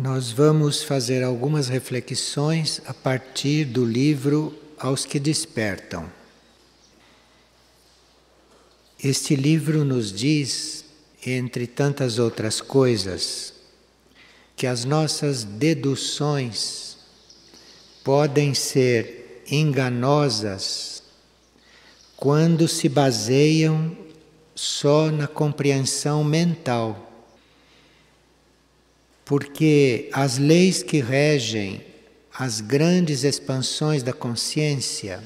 Nós vamos fazer algumas reflexões a partir do livro Aos que Despertam. Este livro nos diz, entre tantas outras coisas, que as nossas deduções podem ser enganosas quando se baseiam só na compreensão mental. Porque as leis que regem as grandes expansões da consciência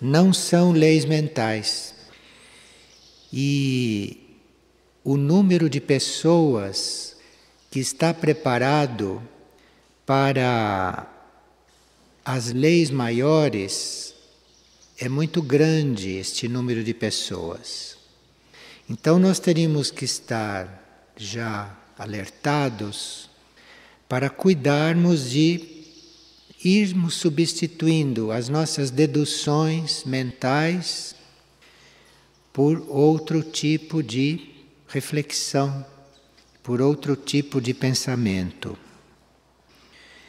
não são leis mentais. E o número de pessoas que está preparado para as leis maiores é muito grande, este número de pessoas. Então nós teríamos que estar já alertados para cuidarmos de irmos substituindo as nossas deduções mentais por outro tipo de reflexão, por outro tipo de pensamento.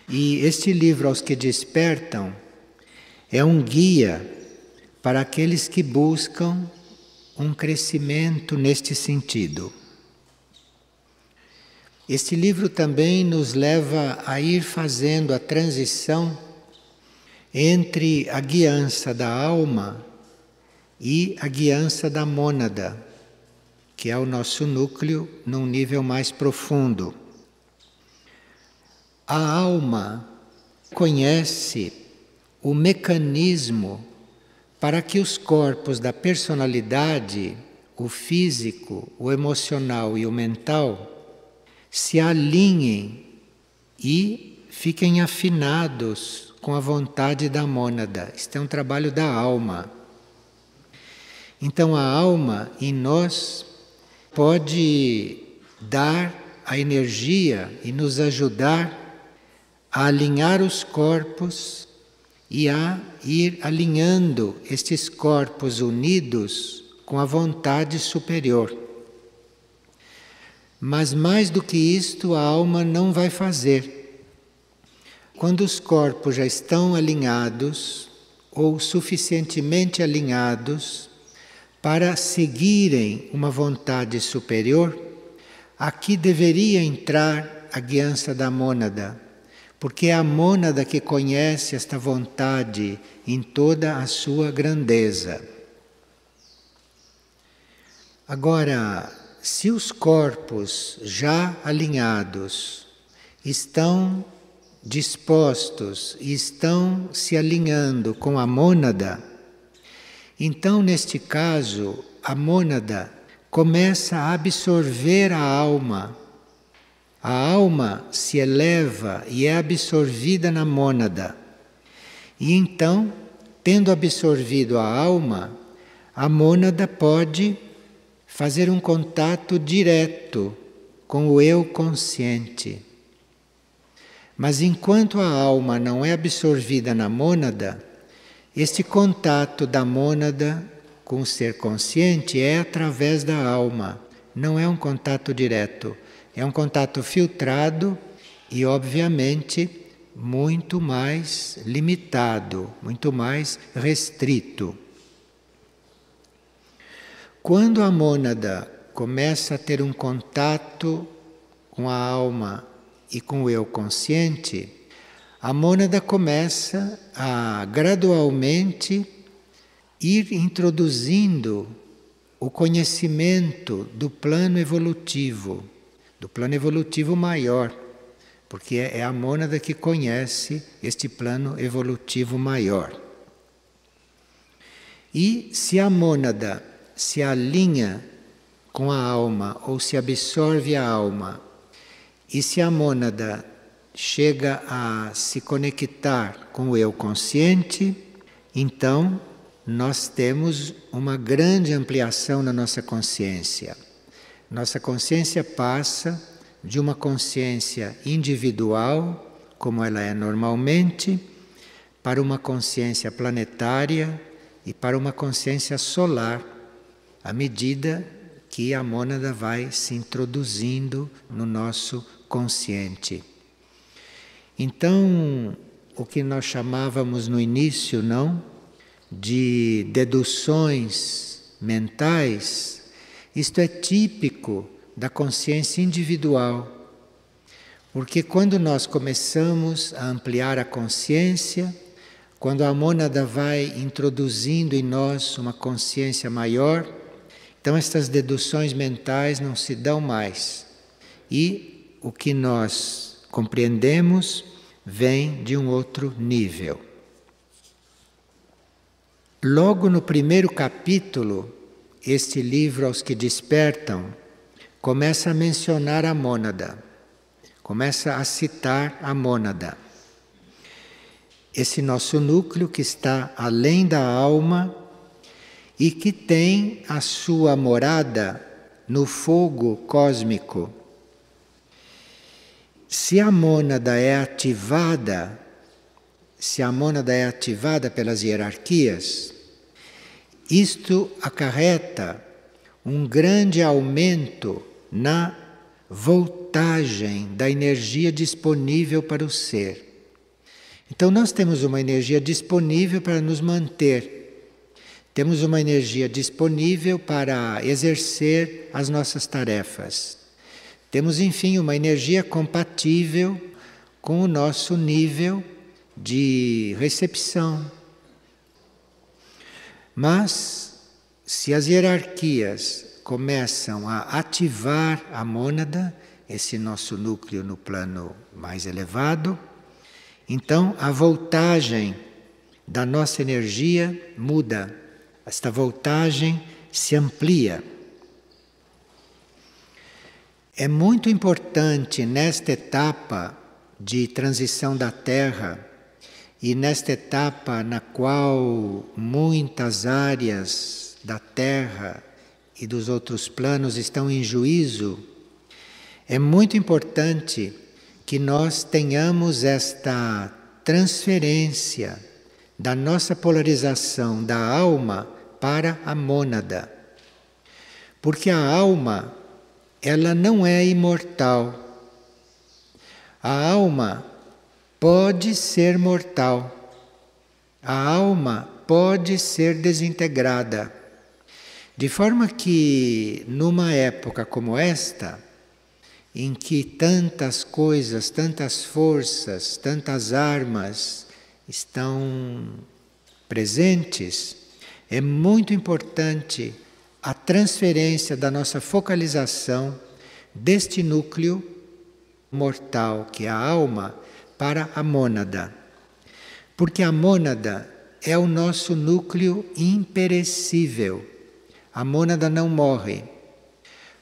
E este livro Aos que Despertam é um guia para aqueles que buscam um crescimento neste sentido. Este livro também nos leva a ir fazendo a transição entre a guiança da alma e a guiança da mônada, que é o nosso núcleo num nível mais profundo. A alma conhece o mecanismo para que os corpos da personalidade, o físico, o emocional e o mental, se alinhem e fiquem afinados com a vontade da mônada. Isto é um trabalho da alma. Então a alma em nós pode dar a energia e nos ajudar a alinhar os corpos e a ir alinhando estes corpos unidos com a vontade superior. Mas mais do que isto, a alma não vai fazer. Quando os corpos já estão alinhados, ou suficientemente alinhados, para seguirem uma vontade superior, aqui deveria entrar a guiança da mônada, porque é a mônada que conhece esta vontade em toda a sua grandeza. Agora, se os corpos já alinhados estão dispostos e estão se alinhando com a mônada, então neste caso a mônada começa a absorver a alma. A alma se eleva e é absorvida na mônada. E então, tendo absorvido a alma, a mônada pode fazer um contato direto com o eu consciente. Mas enquanto a alma não é absorvida na mônada, este contato da mônada com o ser consciente é através da alma, não é um contato direto, é um contato filtrado e, obviamente, muito mais limitado, muito mais restrito. Quando a mônada começa a ter um contato com a alma e com o eu consciente, a mônada começa a gradualmente ir introduzindo o conhecimento do plano evolutivo maior, porque é a mônada que conhece este plano evolutivo maior. E se a mônada se alinha com a alma ou se absorve a alma, e se a mônada chega a se conectar com o eu consciente, então nós temos uma grande ampliação na nossa consciência. Nossa consciência passa de uma consciência individual, como ela é normalmente, para uma consciência planetária e para uma consciência solar, à medida que a mônada vai se introduzindo no nosso consciente. Então, o que nós chamávamos no início, não, de deduções mentais, isto é típico da consciência individual. Porque quando nós começamos a ampliar a consciência, quando a mônada vai introduzindo em nós uma consciência maior, então estas deduções mentais não se dão mais. E o que nós compreendemos vem de um outro nível. Logo no primeiro capítulo, este livro Aos que Despertam começa a mencionar a mônada, começa a citar a mônada. Esse nosso núcleo que está além da alma e que tem a sua morada no fogo cósmico. Se a mônada é ativada pelas hierarquias, isto acarreta um grande aumento na voltagem da energia disponível para o ser. Então nós temos uma energia disponível para nos manter. Temos uma energia disponível para exercer as nossas tarefas. Temos, enfim, uma energia compatível com o nosso nível de recepção. Mas, se as hierarquias começam a ativar a mônada, esse nosso núcleo no plano mais elevado, então a voltagem da nossa energia muda. Esta voltagem se amplia. É muito importante nesta etapa de transição da Terra e nesta etapa na qual muitas áreas da Terra e dos outros planos estão em juízo, é muito importante que nós tenhamos esta transferência da nossa polarização da alma para a mônada. Porque a alma, ela não é imortal. A alma pode ser mortal. A alma pode ser desintegrada. De forma que, numa época como esta, em que tantas coisas, tantas forças, tantas armas estão presentes, é muito importante a transferência da nossa focalização deste núcleo mortal, que é a alma, para a mônada. Porque a mônada é o nosso núcleo imperecível. A mônada não morre.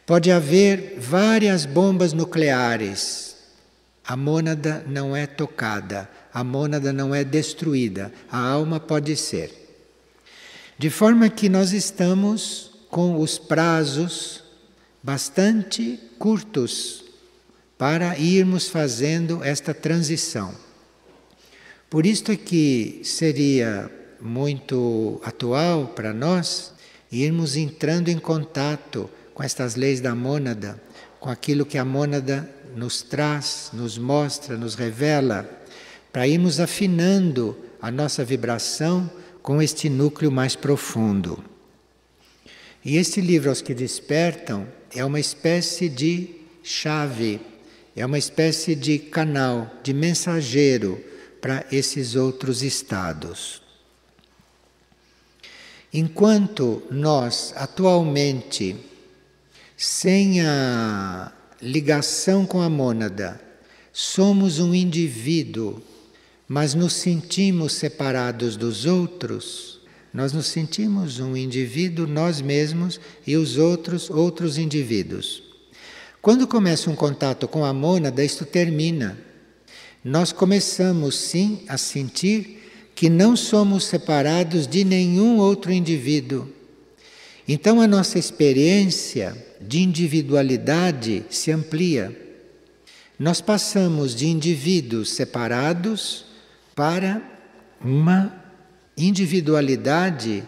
Pode haver várias bombas nucleares. A mônada não é tocada, a mônada não é destruída, a alma pode ser. De forma que nós estamos com os prazos bastante curtos para irmos fazendo esta transição. Por isto é que seria muito atual para nós irmos entrando em contato com estas leis da mônada, com aquilo que a mônada nos traz, nos mostra, nos revela, para irmos afinando a nossa vibração com este núcleo mais profundo. E este livro Aos que Despertam é uma espécie de chave, é uma espécie de canal, de mensageiro para esses outros estados. Enquanto nós, atualmente, sem a ligação com a mônada, somos um indivíduo, mas nos sentimos separados dos outros, nós nos sentimos um indivíduo, nós mesmos, e os outros indivíduos. Quando começa um contato com a mônada, isto termina. Nós começamos, sim, a sentir que não somos separados de nenhum outro indivíduo. Então a nossa experiência de individualidade se amplia. Nós passamos de indivíduos separados para uma individualidade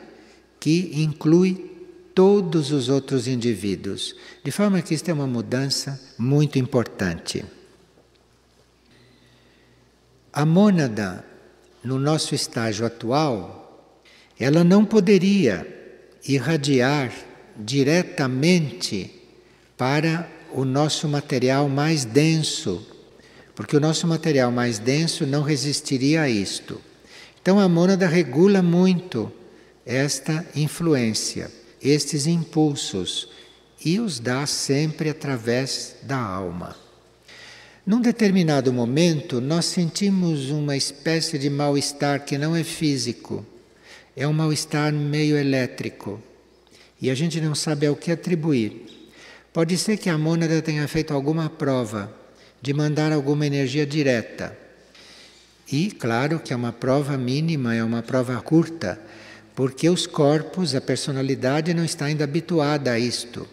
que inclui todos os outros indivíduos. De forma que isto é uma mudança muito importante. A mônada, no nosso estágio atual, ela não poderia irradiar diretamente para o nosso material mais denso, porque o nosso material mais denso não resistiria a isto. Então a mônada regula muito esta influência, estes impulsos, e os dá sempre através da alma. Num determinado momento, nós sentimos uma espécie de mal-estar que não é físico, é um mal-estar meio elétrico, e a gente não sabe ao que atribuir. Pode ser que a mônada tenha feito alguma prova de mandar alguma energia direta. E, claro, que é uma prova mínima, é uma prova curta, porque os corpos, a personalidade não está ainda habituada a isto.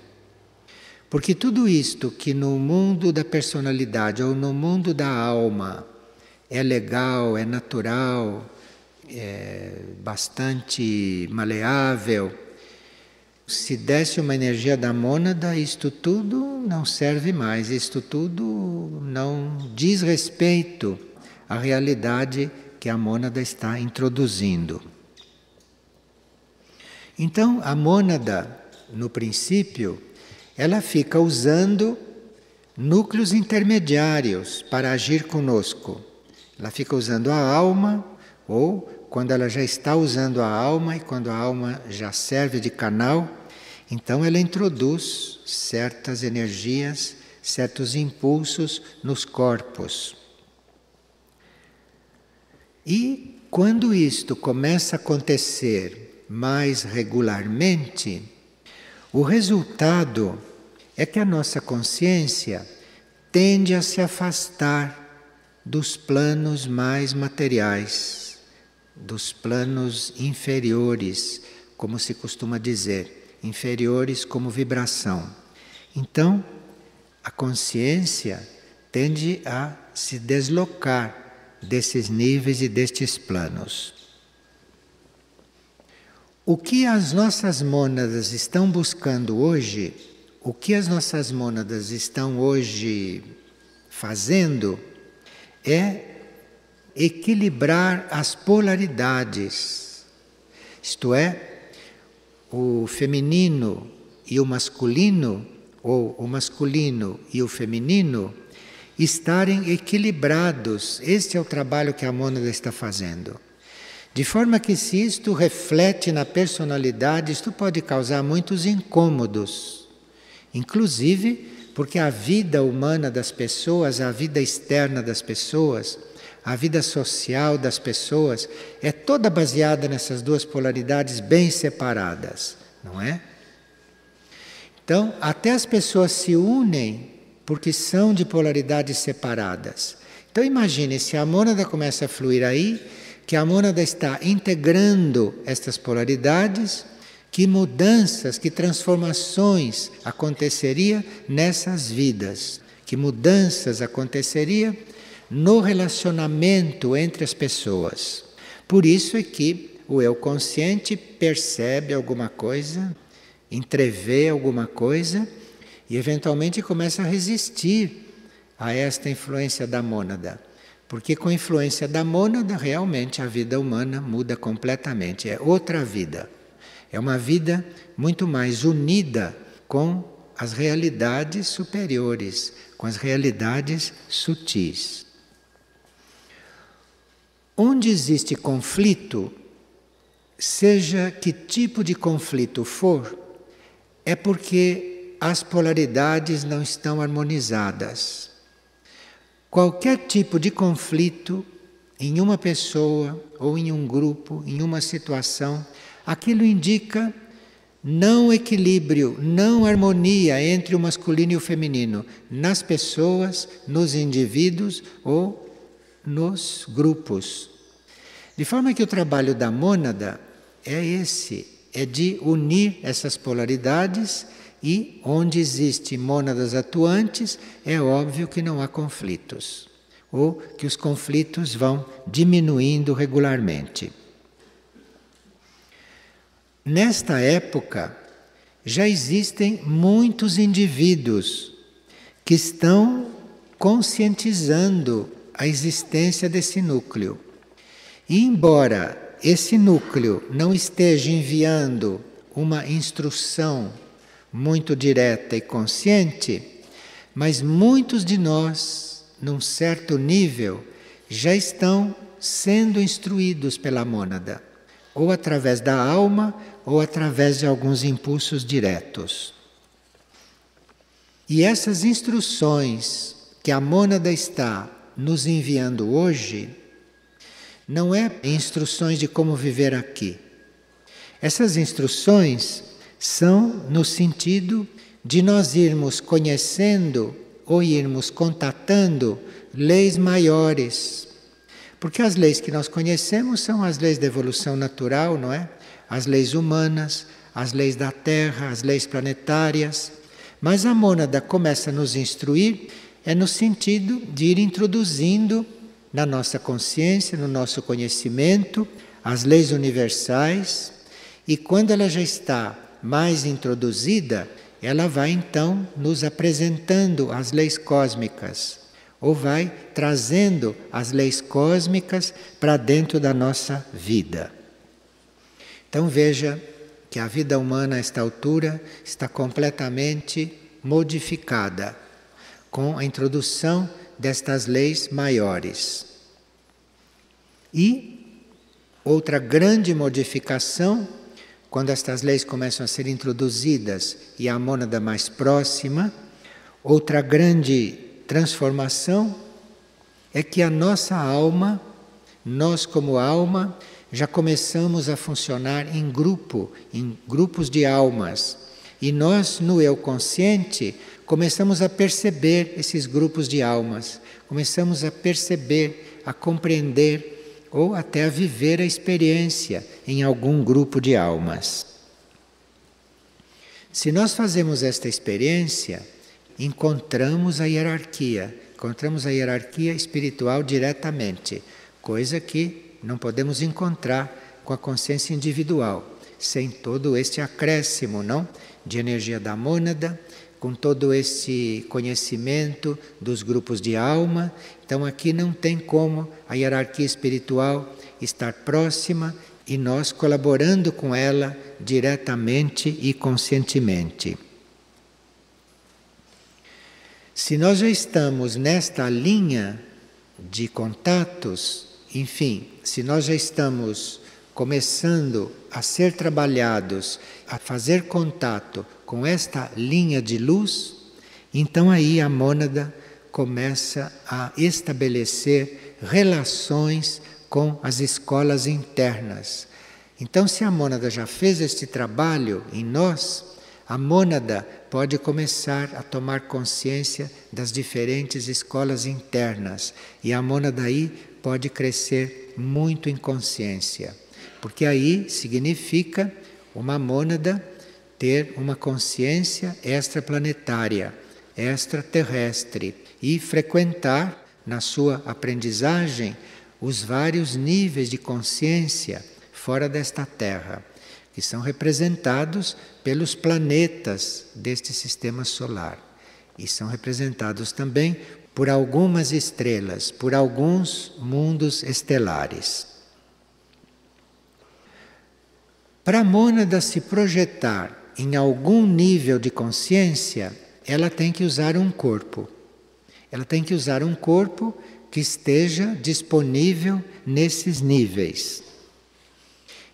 Porque tudo isto que no mundo da personalidade ou no mundo da alma é legal, é natural, é bastante maleável, se desse uma energia da mônada, isto tudo não serve mais, isto tudo não diz respeito à realidade que a mônada está introduzindo. Então, a mônada, no princípio, ela fica usando núcleos intermediários para agir conosco. Ela fica usando a alma, ou quando ela já está usando a alma e quando a alma já serve de canal, então ela introduz certas energias, certos impulsos nos corpos. E quando isto começa a acontecer mais regularmente, o resultado é que a nossa consciência tende a se afastar dos planos mais materiais, dos planos inferiores, como se costuma dizer, inferiores como vibração. Então, a consciência tende a se deslocar desses níveis e destes planos. O que as nossas mônadas estão buscando hoje, o que as nossas mônadas estão hoje fazendo, é equilibrar as polaridades. Isto é, o feminino e o masculino, ou o masculino e o feminino, estarem equilibrados. Este é o trabalho que a mônada está fazendo. De forma que, se isto reflete na personalidade, isto pode causar muitos incômodos. Inclusive, porque a vida humana das pessoas, a vida externa das pessoas, a vida social das pessoas, é toda baseada nessas duas polaridades bem separadas, não é? Então, até as pessoas se unem porque são de polaridades separadas. Então, imagine se a mônada começa a fluir aí, que a mônada está integrando estas polaridades, que mudanças, que transformações aconteceria nessas vidas, que mudanças aconteceria no relacionamento entre as pessoas. Por isso é que o eu consciente percebe alguma coisa, entrevê alguma coisa e eventualmente começa a resistir a esta influência da mônada. Porque com a influência da mônada, realmente a vida humana muda completamente. É outra vida. É uma vida muito mais unida com as realidades superiores, com as realidades sutis. Onde existe conflito, seja que tipo de conflito for, é porque as polaridades não estão harmonizadas. Qualquer tipo de conflito em uma pessoa ou em um grupo, em uma situação, aquilo indica não equilíbrio, não harmonia entre o masculino e o feminino, nas pessoas, nos indivíduos ou nos grupos. De forma que o trabalho da mônada é esse, é de unir essas polaridades. E onde existem mônadas atuantes, é óbvio que não há conflitos, ou que os conflitos vão diminuindo regularmente. Nesta época, já existem muitos indivíduos que estão conscientizando a existência desse núcleo. E embora esse núcleo não esteja enviando uma instrução muito direta e consciente, mas muitos de nós, num certo nível, já estão sendo instruídos pela mônada, ou através da alma, ou através de alguns impulsos diretos. E essas instruções que a mônada está nos enviando hoje, não é instruções de como viver aqui. Essas instruções são no sentido de nós irmos conhecendo ou irmos contatando leis maiores. Porque as leis que nós conhecemos são as leis da evolução natural, não é? As leis humanas, as leis da Terra, as leis planetárias. Mas a mônada começa a nos instruir no sentido de ir introduzindo na nossa consciência, no nosso conhecimento, as leis universais. E quando ela já está mais introduzida, ela vai então nos apresentando as leis cósmicas, ou vai trazendo as leis cósmicas para dentro da nossa vida. Então veja que a vida humana a esta altura está completamente modificada com a introdução destas leis maiores. E outra grande modificação, quando estas leis começam a ser introduzidas e a mônada mais próxima, outra grande transformação é que a nossa alma, nós como alma, já começamos a funcionar em grupo, em grupos de almas. E nós, no eu consciente, começamos a perceber esses grupos de almas, começamos a perceber, a compreender ou até a viver a experiência em algum grupo de almas. Se nós fazemos esta experiência, encontramos a hierarquia espiritual diretamente, coisa que não podemos encontrar com a consciência individual, sem todo este acréscimo, não, de energia da mônada, com todo esse conhecimento dos grupos de alma. Então aqui não tem como a hierarquia espiritual estar próxima e nós colaborando com ela diretamente e conscientemente. Se nós já estamos nesta linha de contatos, enfim, se nós já estamos começando a ser trabalhados, a fazer contato com esta linha de luz, então aí a mônada começa a estabelecer relações com as escolas internas. Então, se a mônada já fez este trabalho em nós, a mônada pode começar a tomar consciência das diferentes escolas internas. E a mônada aí pode crescer muito em consciência. Porque aí significa uma mônada ter uma consciência extraplanetária, extraterrestre e frequentar na sua aprendizagem os vários níveis de consciência fora desta Terra, que são representados pelos planetas deste sistema solar e são representados também por algumas estrelas, por alguns mundos estelares. Para a mônada se projetar em algum nível de consciência, ela tem que usar um corpo. Ela tem que usar um corpo que esteja disponível nesses níveis.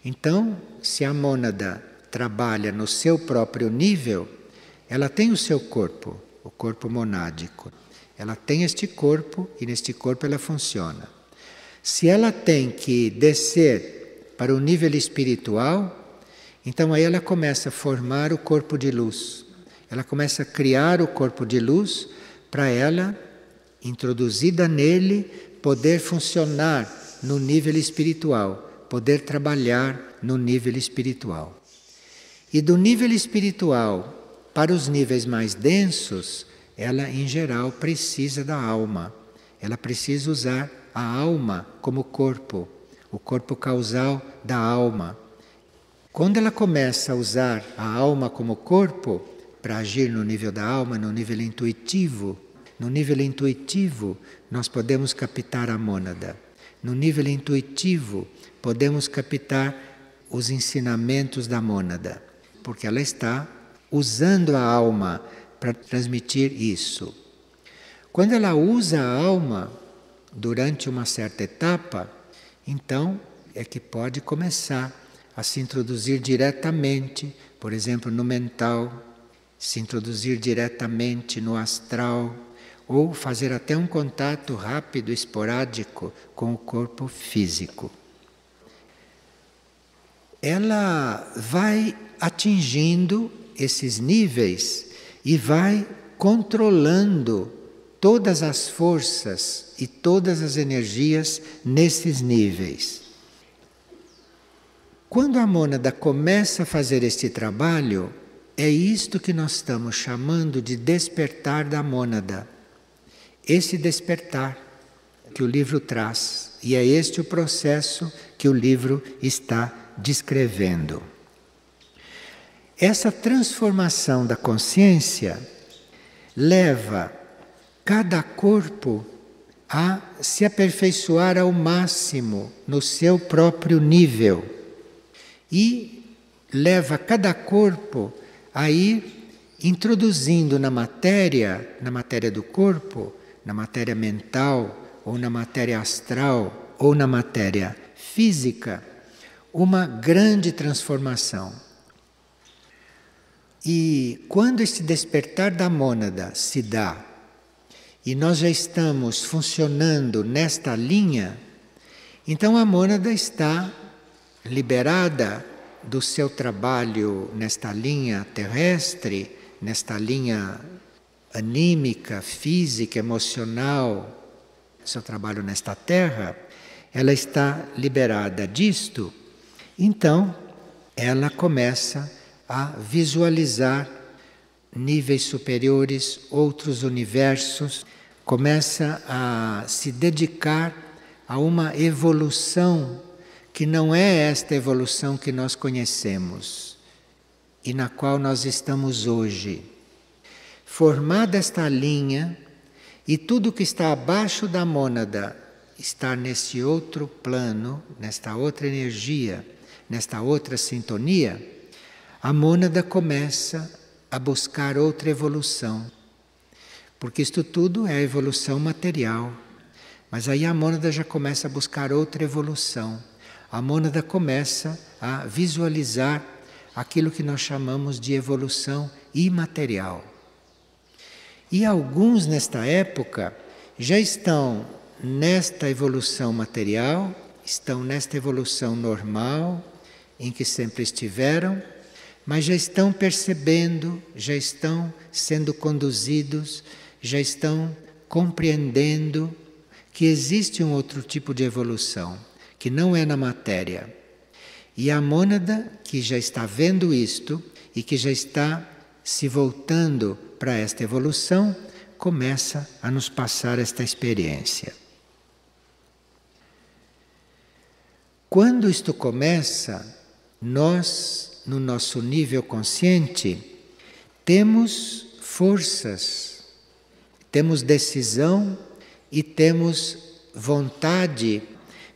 Então, se a mônada trabalha no seu próprio nível, ela tem o seu corpo, o corpo monádico. Ela tem este corpo e neste corpo ela funciona. Se ela tem que descer para o nível espiritual, então aí ela começa a formar o corpo de luz. Ela começa a criar o corpo de luz para ela, introduzida nele, poder funcionar no nível espiritual, poder trabalhar no nível espiritual. E do nível espiritual para os níveis mais densos, ela em geral precisa da alma. Ela precisa usar a alma como corpo, o corpo causal da alma. Quando ela começa a usar a alma como corpo, para agir no nível da alma, no nível intuitivo, No nível intuitivo, nós podemos captar a mônada. No nível intuitivo, podemos captar os ensinamentos da mônada, porque ela está usando a alma para transmitir isso. Quando ela usa a alma durante uma certa etapa, então é que pode começar a se introduzir diretamente, por exemplo, no mental, se introduzir diretamente no astral, ou fazer até um contato rápido, esporádico com o corpo físico. Ela vai atingindo esses níveis e vai controlando todas as forças e todas as energias nesses níveis. Quando a mônada começa a fazer este trabalho, é isto que nós estamos chamando de despertar da mônada. Esse despertar que o livro traz, e é este o processo que o livro está descrevendo. Essa transformação da consciência leva cada corpo a se aperfeiçoar ao máximo no seu próprio nível e leva cada corpo a ir introduzindo na matéria do corpo, na matéria mental, ou na matéria astral, ou na matéria física, uma grande transformação. E quando esse despertar da mônada se dá, e nós já estamos funcionando nesta linha, então a mônada está liberada do seu trabalho nesta linha terrestre, nesta linha anímica, física, emocional, seu trabalho nesta terra, ela está liberada disto, então ela começa a visualizar níveis superiores, outros universos, começa a se dedicar a uma evolução que não é esta evolução que nós conhecemos e na qual nós estamos hoje. Formada esta linha, e tudo que está abaixo da mônada está nesse outro plano, nesta outra energia, nesta outra sintonia, a mônada começa a buscar outra evolução. Porque isto tudo é a evolução material. Mas aí a mônada já começa a buscar outra evolução. A mônada começa a visualizar aquilo que nós chamamos de evolução imaterial. E alguns nesta época já estão nesta evolução material, estão nesta evolução normal, em que sempre estiveram, mas já estão percebendo, já estão sendo conduzidos, já estão compreendendo que existe um outro tipo de evolução, que não é na matéria. E a mônada, que já está vendo isto e que já está se voltando para esta evolução, começa a nos passar esta experiência. Quando isto começa, nós, no nosso nível consciente, temos forças, temos decisão e temos vontade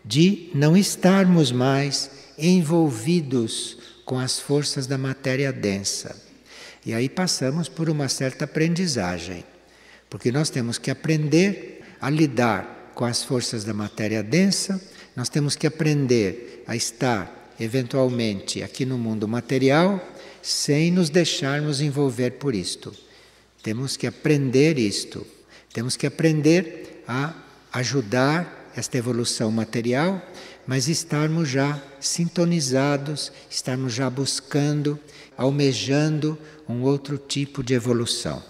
de não estarmos mais envolvidos com as forças da matéria densa. E aí passamos por uma certa aprendizagem, porque nós temos que aprender a lidar com as forças da matéria densa, nós temos que aprender a estar, eventualmente, aqui no mundo material, sem nos deixarmos envolver por isto. Temos que aprender isto, temos que aprender a ajudar esta evolução material, mas estarmos já sintonizados, estarmos já buscando, almejando um outro tipo de evolução.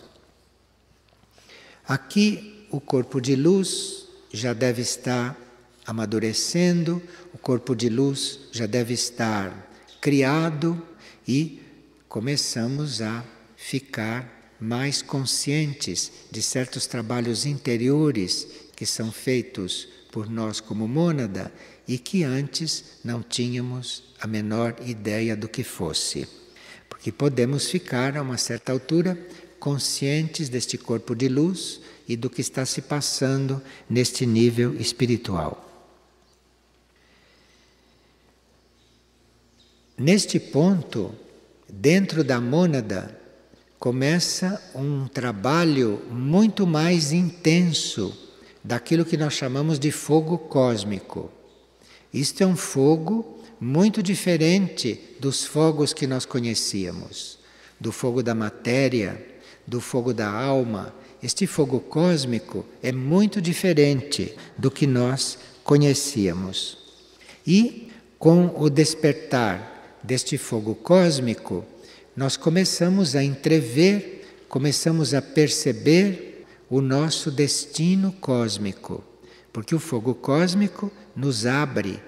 Aqui o corpo de luz já deve estar amadurecendo, o corpo de luz já deve estar criado e começamos a ficar mais conscientes de certos trabalhos interiores que são feitos por nós como mônada e que antes não tínhamos a menor ideia do que fosse. Porque podemos ficar a uma certa altura conscientes deste corpo de luz e do que está se passando neste nível espiritual. Neste ponto, dentro da mônada, começa um trabalho muito mais intenso daquilo que nós chamamos de fogo cósmico. Isto é um fogo muito diferente dos fogos que nós conhecíamos, do fogo da matéria, do fogo da alma. Este fogo cósmico é muito diferente do que nós conhecíamos. E com o despertar deste fogo cósmico, nós começamos a entrever, começamos a perceber o nosso destino cósmico, porque o fogo cósmico nos abre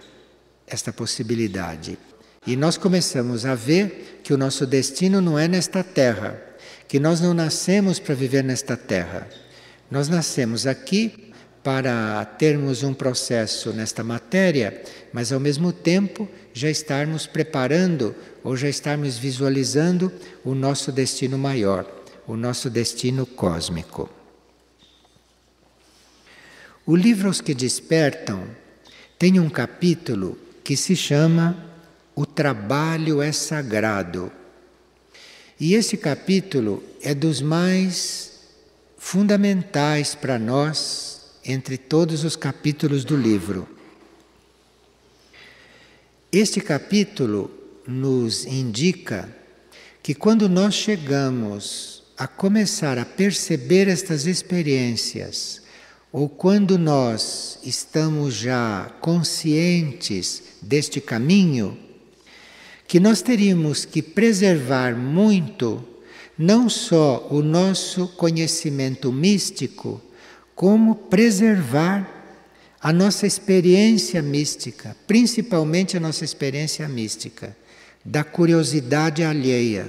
esta possibilidade. E nós começamos a ver que o nosso destino não é nesta terra, que nós não nascemos para viver nesta terra. Nós nascemos aqui para termos um processo nesta matéria, mas ao mesmo tempo já estarmos preparando ou já estarmos visualizando o nosso destino maior, o nosso destino cósmico. O livro Os que Despertam tem um capítulo que se chama O Trabalho é Sagrado. E esse capítulo é dos mais fundamentais para nós entre todos os capítulos do livro. Este capítulo nos indica que quando nós chegamos a começar a perceber estas experiências, ou quando nós estamos já conscientes deste caminho, que nós teríamos que preservar muito, não só o nosso conhecimento místico, como preservar a nossa experiência mística, principalmente a nossa experiência mística, da curiosidade alheia.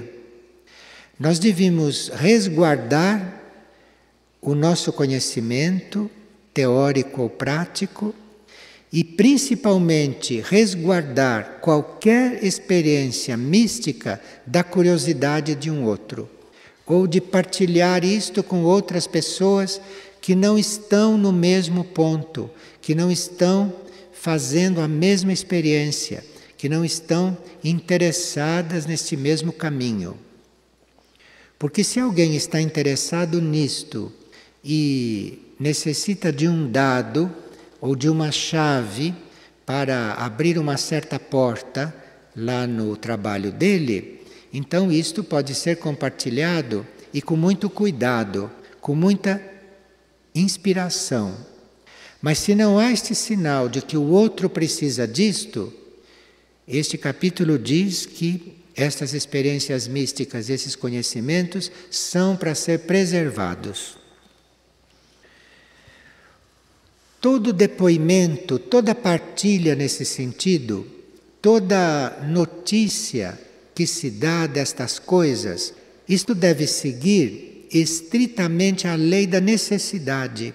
Nós devíamos resguardar o nosso conhecimento teórico ou prático e principalmente resguardar qualquer experiência mística da curiosidade de um outro, ou de partilhar isto com outras pessoas que não estão no mesmo ponto, que não estão fazendo a mesma experiência, que não estão interessadas neste mesmo caminho. Porque se alguém está interessado nisto e necessita de um dado ou de uma chave para abrir uma certa porta lá no trabalho dele, então isto pode ser compartilhado e com muito cuidado, com muita inspiração. Mas se não há este sinal de que o outro precisa disto, este capítulo diz que estas experiências místicas, esses conhecimentos, são para ser preservados. Todo depoimento, toda partilha nesse sentido, toda notícia que se dá destas coisas, isto deve seguir estritamente a lei da necessidade.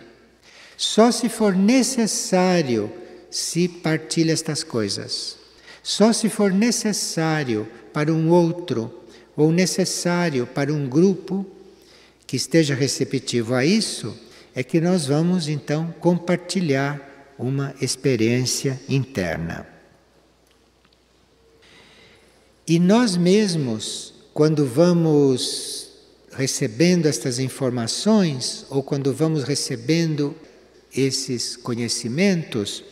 Só se for necessário se partilha estas coisas. Só se for necessário para um outro ou necessário para um grupo que esteja receptivo a isso, é que nós vamos então compartilhar uma experiência interna. E nós mesmos, quando vamos recebendo estas informações ou quando vamos recebendo esses conhecimentos,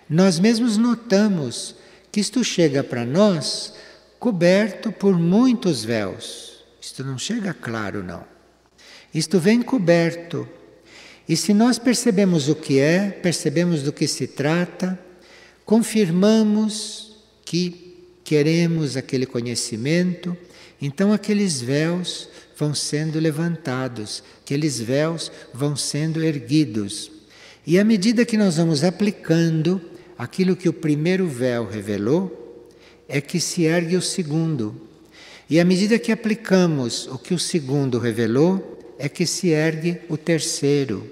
nós mesmos notamos que isto chega para nós coberto por muitos véus. Isto não chega claro, não. Isto vem coberto. E se nós percebemos o que é, percebemos do que se trata, confirmamos que queremos aquele conhecimento, então aqueles véus vão sendo levantados, aqueles véus vão sendo erguidos. E à medida que nós vamos aplicando aquilo que o primeiro véu revelou, é que se ergue o segundo. E à medida que aplicamos o que o segundo revelou, é que se ergue o terceiro.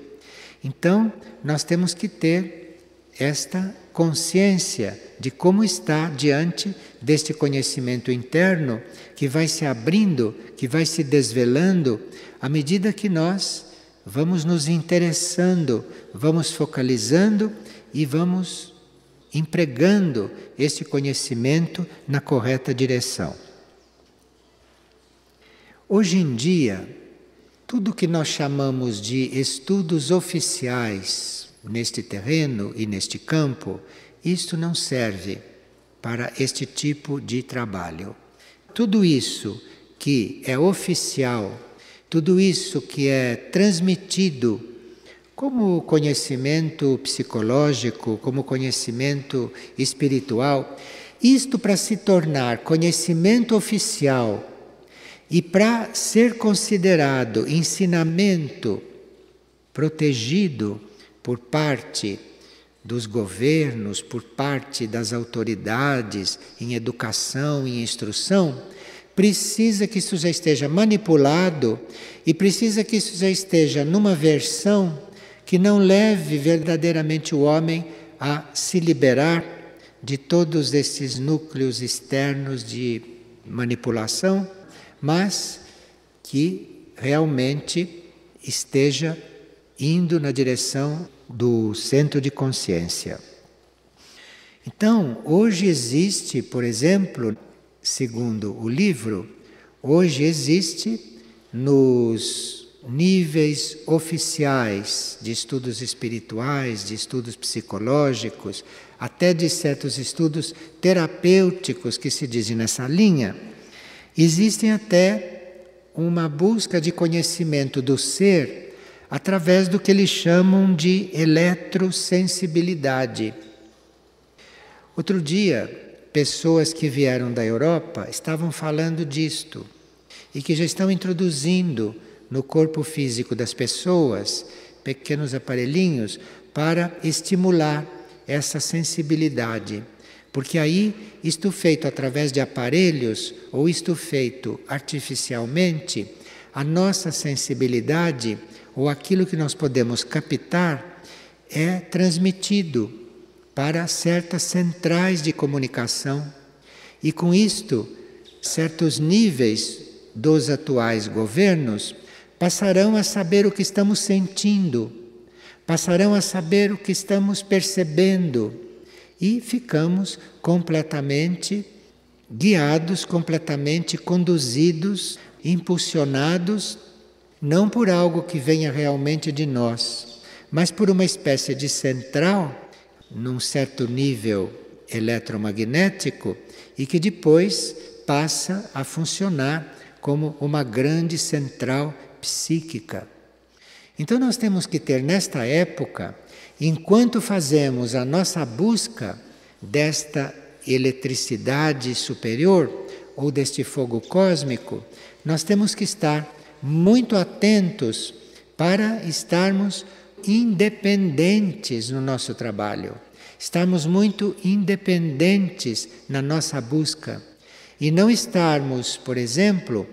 Então, nós temos que ter esta consciência de como está diante deste conhecimento interno que vai se abrindo, que vai se desvelando à medida que nós vamos nos interessando, vamos focalizando e vamos empregando esse conhecimento na correta direção. Hoje em dia, tudo que nós chamamos de estudos oficiais neste terreno e neste campo, isto não serve para este tipo de trabalho. Tudo isso que é oficial, tudo isso que é transmitido como conhecimento psicológico, como conhecimento espiritual, isto para se tornar conhecimento oficial e para ser considerado ensinamento protegido por parte dos governos, por parte das autoridades em educação e instrução, precisa que isso já esteja manipulado e precisa que isso já esteja numa versão que não leve verdadeiramente o homem a se liberar de todos esses núcleos externos de manipulação, mas que realmente esteja indo na direção do centro de consciência. Então, hoje existe, por exemplo, segundo o livro, hoje existe nos níveis oficiais de estudos espirituais, de estudos psicológicos, até de certos estudos terapêuticos que se dizem nessa linha, existem até uma busca de conhecimento do ser através do que eles chamam de eletrosensibilidade. Outro dia, pessoas que vieram da Europa estavam falando disto e que já estão introduzindo no corpo físico das pessoas pequenos aparelhinhos para estimular essa sensibilidade. Porque aí, isto feito através de aparelhos ou isto feito artificialmente, a nossa sensibilidade ou aquilo que nós podemos captar é transmitido para certas centrais de comunicação. E com isto, certos níveis dos atuais governos passarão a saber o que estamos sentindo, passarão a saber o que estamos percebendo e ficamos completamente guiados, completamente conduzidos, impulsionados, não por algo que venha realmente de nós, mas por uma espécie de central, num certo nível eletromagnético, e que depois passa a funcionar como uma grande central psíquica. Então nós temos que ter nesta época, enquanto fazemos a nossa busca desta eletricidade superior ou deste fogo cósmico, nós temos que estar muito atentos para estarmos independentes no nosso trabalho. Estarmos muito independentes na nossa busca. E não estarmos, por exemplo,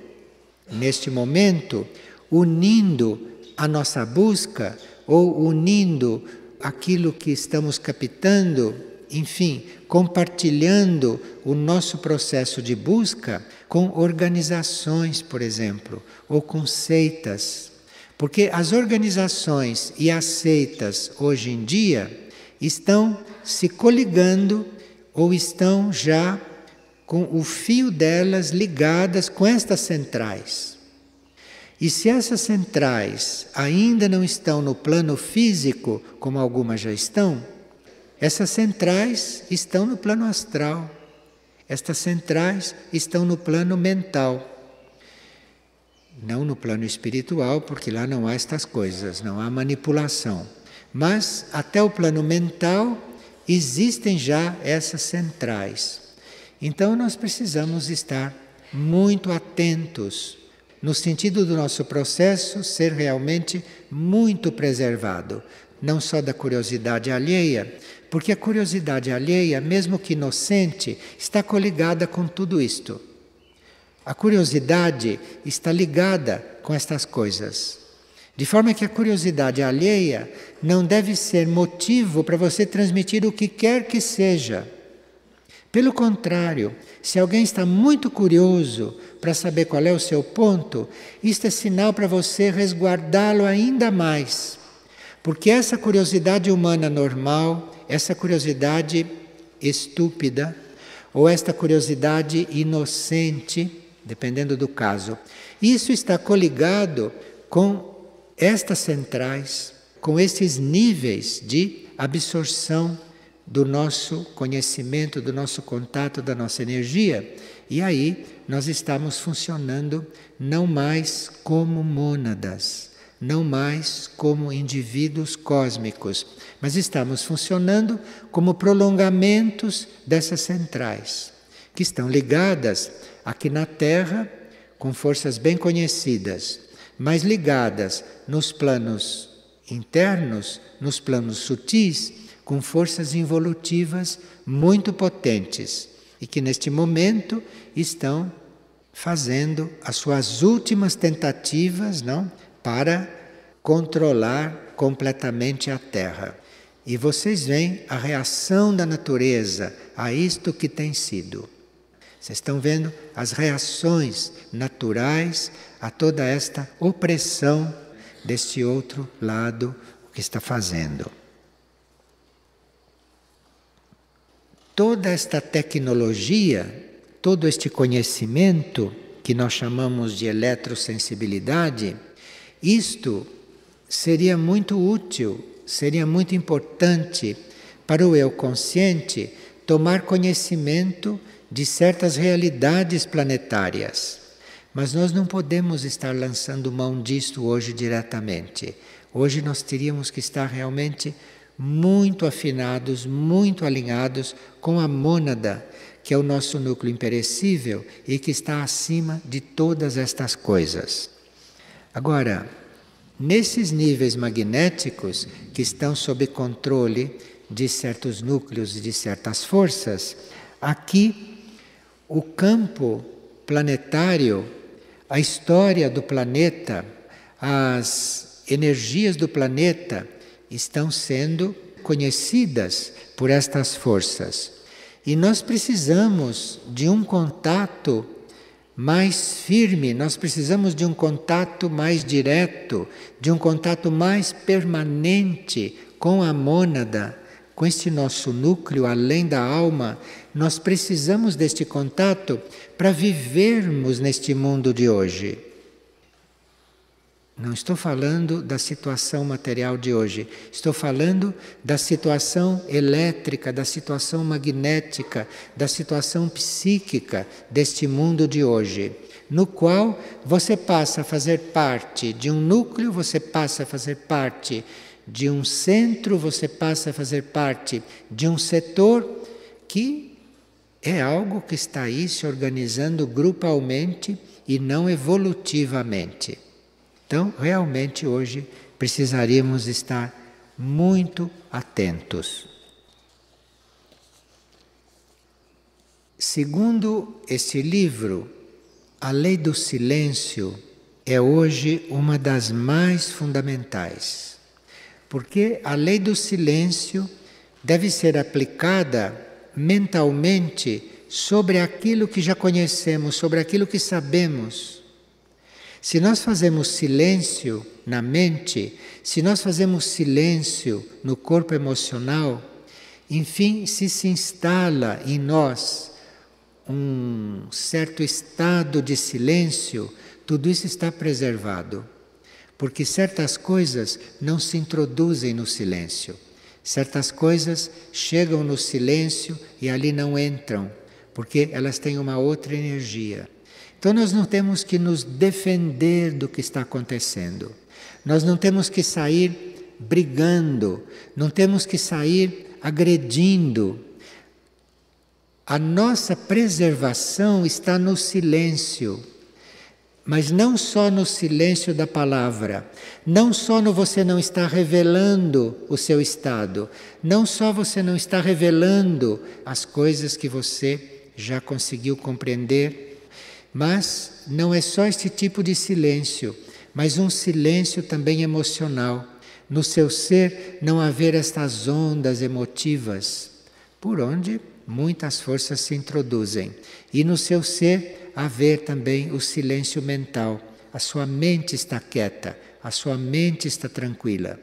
neste momento, unindo a nossa busca ou unindo aquilo que estamos captando, enfim, compartilhando o nosso processo de busca com organizações, por exemplo, ou com seitas. Porque as organizações e as seitas hoje em dia estão se coligando ou estão já com o fio delas ligadas com estas centrais. E se essas centrais ainda não estão no plano físico, como algumas já estão, essas centrais estão no plano astral. Estas centrais estão no plano mental. Não no plano espiritual, porque lá não há estas coisas, não há manipulação. Mas até o plano mental existem já essas centrais. Então nós precisamos estar muito atentos, no sentido do nosso processo ser realmente muito preservado. Não só da curiosidade alheia, porque a curiosidade alheia, mesmo que inocente, está coligada com tudo isto. A curiosidade está ligada com estas coisas. De forma que a curiosidade alheia não deve ser motivo para você transmitir o que quer que seja. Pelo contrário, se alguém está muito curioso para saber qual é o seu ponto, isto é sinal para você resguardá-lo ainda mais. Porque essa curiosidade humana normal, essa curiosidade estúpida, ou esta curiosidade inocente, dependendo do caso, isso está coligado com estas centrais, com esses níveis de absorção do nosso conhecimento, do nosso contato, da nossa energia. E aí nós estamos funcionando não mais como mônadas, não mais como indivíduos cósmicos, mas estamos funcionando como prolongamentos dessas centrais, que estão ligadas aqui na Terra com forças bem conhecidas, mas ligadas nos planos internos, nos planos sutis, com forças involutivas muito potentes e que neste momento estão fazendo as suas últimas tentativas, não, para controlar completamente a Terra. E vocês veem a reação da natureza a isto que tem sido. Vocês estão vendo as reações naturais a toda esta opressão deste outro lado que está fazendo. Toda esta tecnologia, todo este conhecimento que nós chamamos de eletrosensibilidade, isto seria muito útil, seria muito importante para o eu consciente tomar conhecimento de certas realidades planetárias. Mas nós não podemos estar lançando mão disto hoje diretamente. Hoje nós teríamos que estar realmente muito afinados, muito alinhados com a mônada, que é o nosso núcleo imperecível e que está acima de todas estas coisas. Agora, nesses níveis magnéticos que estão sob controle de certos núcleos e de certas forças, aqui o campo planetário, a história do planeta, as energias do planeta estão sendo conhecidas por estas forças. E nós precisamos de um contato mais firme, nós precisamos de um contato mais direto, de um contato mais permanente com a mônada, com este nosso núcleo além da alma. Nós precisamos deste contato para vivermos neste mundo de hoje. Não estou falando da situação material de hoje, estou falando da situação elétrica, da situação magnética, da situação psíquica deste mundo de hoje, no qual você passa a fazer parte de um núcleo, você passa a fazer parte de um centro, você passa a fazer parte de um setor que é algo que está aí se organizando grupalmente e não evolutivamente. Então, realmente hoje precisaríamos estar muito atentos. Segundo este livro, a lei do silêncio é hoje uma das mais fundamentais, porque a lei do silêncio deve ser aplicada mentalmente sobre aquilo que já conhecemos, sobre aquilo que sabemos. Se nós fazemos silêncio na mente, se nós fazemos silêncio no corpo emocional, enfim, se instala em nós um certo estado de silêncio, tudo isso está preservado. Porque certas coisas não se introduzem no silêncio. Certas coisas chegam no silêncio e ali não entram, porque elas têm uma outra energia. Então nós não temos que nos defender do que está acontecendo. Nós não temos que sair brigando, não temos que sair agredindo. A nossa preservação está no silêncio. Mas não só no silêncio da palavra, não só no você não estar revelando o seu estado, não só você não está revelando as coisas que você já conseguiu compreender, mas não é só este tipo de silêncio, mas um silêncio também emocional. No seu ser não haver estas ondas emotivas, por onde muitas forças se introduzem. E no seu ser haver também o silêncio mental. A sua mente está quieta, a sua mente está tranquila.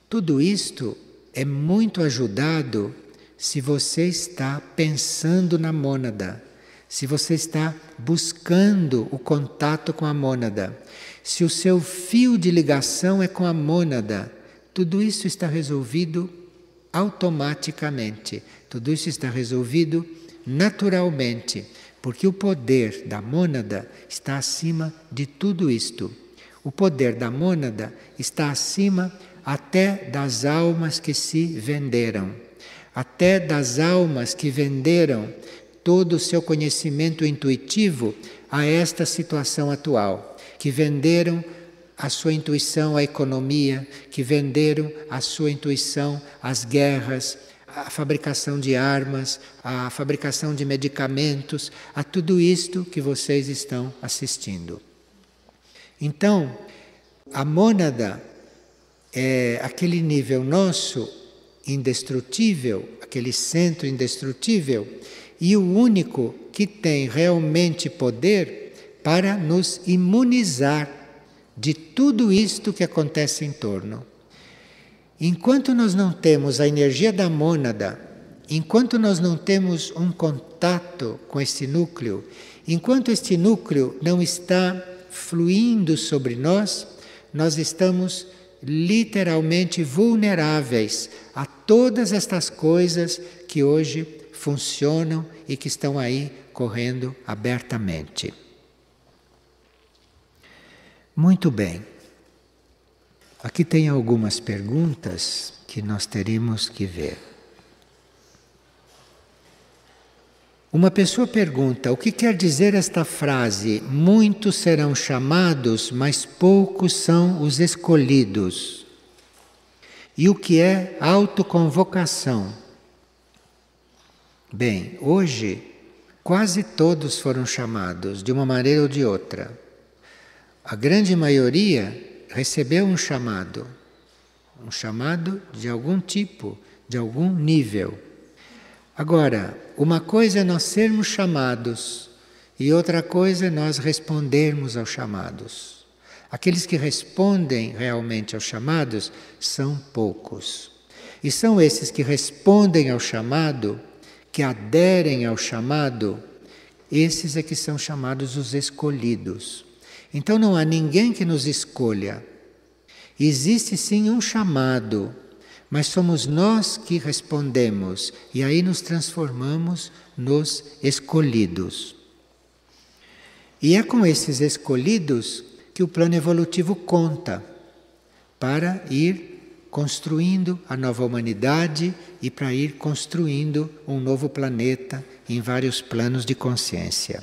Tudo isto é muito ajudado se você está pensando na mônada, se você está buscando o contato com a mônada, se o seu fio de ligação é com a mônada, tudo isso está resolvido automaticamente, tudo isso está resolvido naturalmente, porque o poder da mônada está acima de tudo isto. O poder da mônada está acima até das almas que se venderam, até das almas que venderam todo o seu conhecimento intuitivo a esta situação atual, que venderam a sua intuição à economia, que venderam a sua intuição às guerras, à fabricação de armas, à fabricação de medicamentos, a tudo isto que vocês estão assistindo. Então, a mônada é aquele nível nosso indestrutível, aquele centro indestrutível, e o único que tem realmente poder para nos imunizar de tudo isto que acontece em torno. Enquanto nós não temos a energia da mônada, enquanto nós não temos um contato com este núcleo, enquanto este núcleo não está fluindo sobre nós, nós estamos literalmente vulneráveis a todas estas coisas que hoje funcionam e que estão aí correndo abertamente. Muito bem. Aqui tem algumas perguntas que nós teríamos que ver. Uma pessoa pergunta: o que quer dizer esta frase? Muitos serão chamados, mas poucos são os escolhidos. E o que é autoconvocação? Bem, hoje quase todos foram chamados, de uma maneira ou de outra. A grande maioria recebeu um chamado de algum tipo, de algum nível. Agora, uma coisa é nós sermos chamados e outra coisa é nós respondermos aos chamados. Aqueles que respondem realmente aos chamados são poucos. E são esses que respondem ao chamado, que aderem ao chamado, esses é que são chamados os escolhidos. Então não há ninguém que nos escolha. Existe sim um chamado, mas somos nós que respondemos e aí nos transformamos nos escolhidos. E é com esses escolhidos que o plano evolutivo conta para ir construindo a nova humanidade e para ir construindo um novo planeta em vários planos de consciência.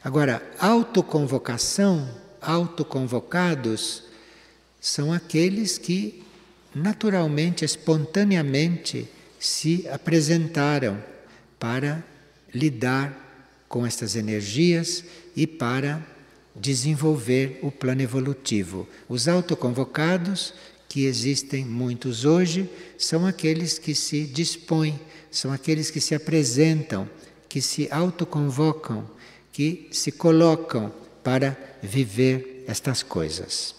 Agora, autoconvocação, autoconvocados, são aqueles que naturalmente, espontaneamente, se apresentaram para lidar com estas energias e para desenvolver o plano evolutivo. Os autoconvocados, que existem muitos hoje, são aqueles que se dispõem, são aqueles que se apresentam, que se autoconvocam, que se colocam para viver estas coisas.